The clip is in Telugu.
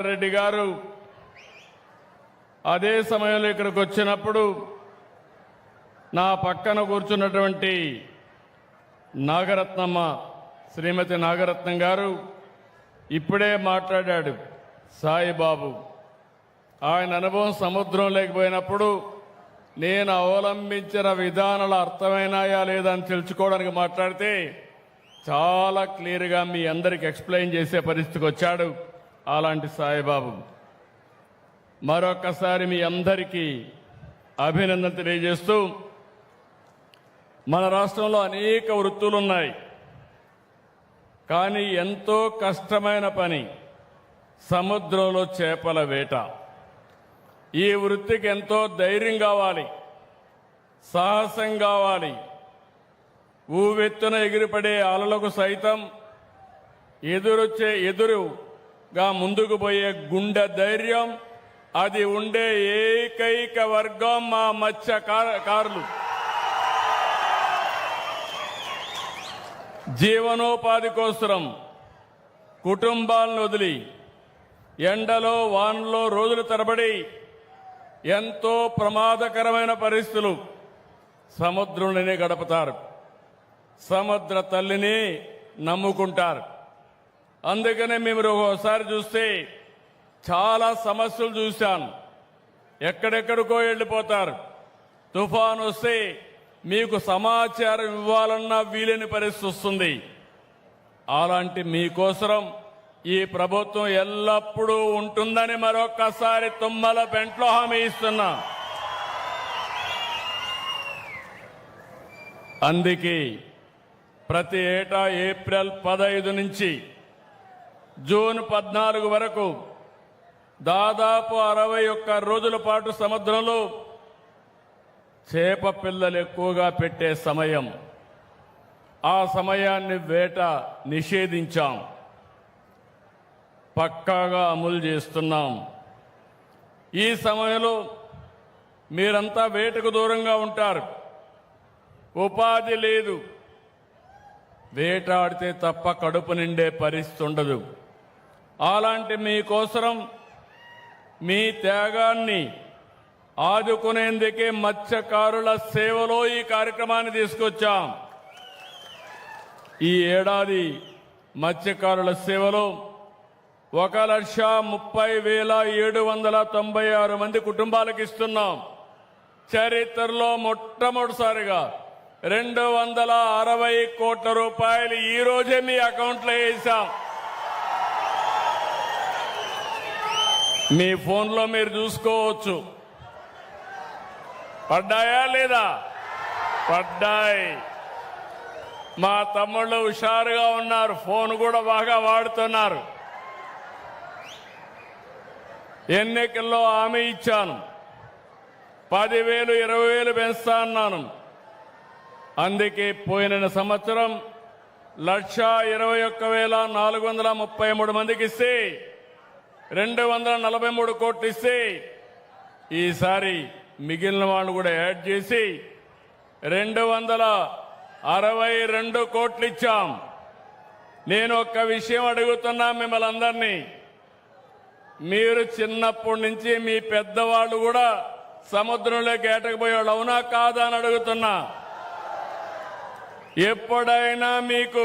రెడ్డి గారు అదే సమయంలో ఇక్కడికి వచ్చినప్పుడు నా పక్కన కూర్చున్నటువంటి నాగరత్నమ్మ శ్రీమతి నాగరత్నం గారు ఇప్పుడే మాట్లాడాడు. సాయిబాబు ఆయన అనుభవం సముద్రం లేకపోయినప్పుడు నేను అవలంబించిన విధానాలు అర్థమైనాయా లేదా అని తెలుసుకోవడానికి మాట్లాడితే చాలా క్లియర్గా మీ అందరికి ఎక్స్ప్లెయిన్ చేసే పరిస్థితికి వచ్చాడు. అలాంటి సాయిబాబు మరొకసారి మీ అందరికీ అభినందన తెలియజేస్తూ, మన రాష్ట్రంలో అనేక వృత్తులు ఉన్నాయి, కానీ ఎంతో కష్టమైన పని సముద్రంలో చేపల వేట. ఈ వృత్తికి ఎంతో ధైర్యం కావాలి, సాహసం కావాలి. ఊవెత్తున ఎగిరిపడే అలలకు సైతం ఎదురుగా ముందుకు పోయే గుండె ధైర్యం, అది ఉండే ఏకైక వర్గం మా మత్స్యకారులు. జీవనోపాధి కోసం కుటుంబాలను వదిలి ఎండలో వానలో రోజుల తరబడి ఎంతో ప్రమాదకరమైన పరిస్థితులు సముద్రంలోనే గడుపుతారు. సముద్ర తల్లిని నమ్ముకుంటారు. అందుకనే మేము ఒకసారి చూస్తే చాలా సమస్యలు చూశాను. ఎక్కడెక్కడికో వెళ్ళిపోతారు. తుఫాను వస్తే మీకు సమాచారం ఇవ్వాలన్నా వీలేని పరిస్థితి వస్తుంది. అలాంటి మీకోసం ఈ ప్రభుత్వం ఎల్లప్పుడూ ఉంటుందని మరొక్కసారి తుమ్మల పెంట్లో హామీ ఇస్తున్నా. అందుకే ప్రతి ఏటా ఏప్రిల్ 15 నుంచి జూన్ 14 వరకు దాదాపు 61 రోజుల పాటు సముద్రంలో చేప పిల్లలు ఎక్కువగా పెట్టే సమయం. ఆ సమయాన్ని వేట నిషేధించాం, పక్కాగా అమలు చేస్తున్నాం. ఈ సమయంలో మీరంతా వేటకు దూరంగా ఉంటారు, ఉపాధి లేదు, వేటాడితే తప్ప కడుపు నిండే పరిస్థితి ఉండదు. అలాంటి మీకోసం మీ త్యాగాన్ని ఆదుకునేందుకే మత్స్యకారుల సేవలో ఈ కార్యక్రమాన్ని తీసుకొచ్చాం. ఈ ఏడాది మత్స్యకారుల సేవలో 1,30,796 మంది కుటుంబాలకు ఇస్తున్నాం. చరిత్రలో మొట్టమొదటిసారిగా 260 కోట్ల రూపాయలు ఈ రోజే మీ అకౌంట్లో వేసాం. మీ ఫోన్లో మీరు చూసుకోవచ్చు. పడ్డాయా లేదా? పడ్డాయి. మా తమ్ముళ్ళు హుషారుగా ఉన్నారు, ఫోన్ కూడా బాగా వాడుతున్నారు. ఎన్నికల్లో హామీ ఇచ్చాను, 10,000 20,000 పెంచుతా అన్నాను. అందుకే పోయిన సంవత్సరం 1,21,433 మందికి ఇస్తే 243 కోట్లు ఇస్తే, ఈసారి మిగిలిన వాళ్ళు కూడా యాడ్ చేసి 262 కోట్లు ఇచ్చాం. నేను ఒక్క విషయం అడుగుతున్నా మిమ్మల్ని అందరినీ, మీరు చిన్నప్పటి నుంచి మీ పెద్దవాళ్ళు కూడా సముద్రంలోకి ఏటకపోయేవాళ్ళు, అవునా కాదా అని అడుగుతున్నా. ఎప్పుడైనా మీకు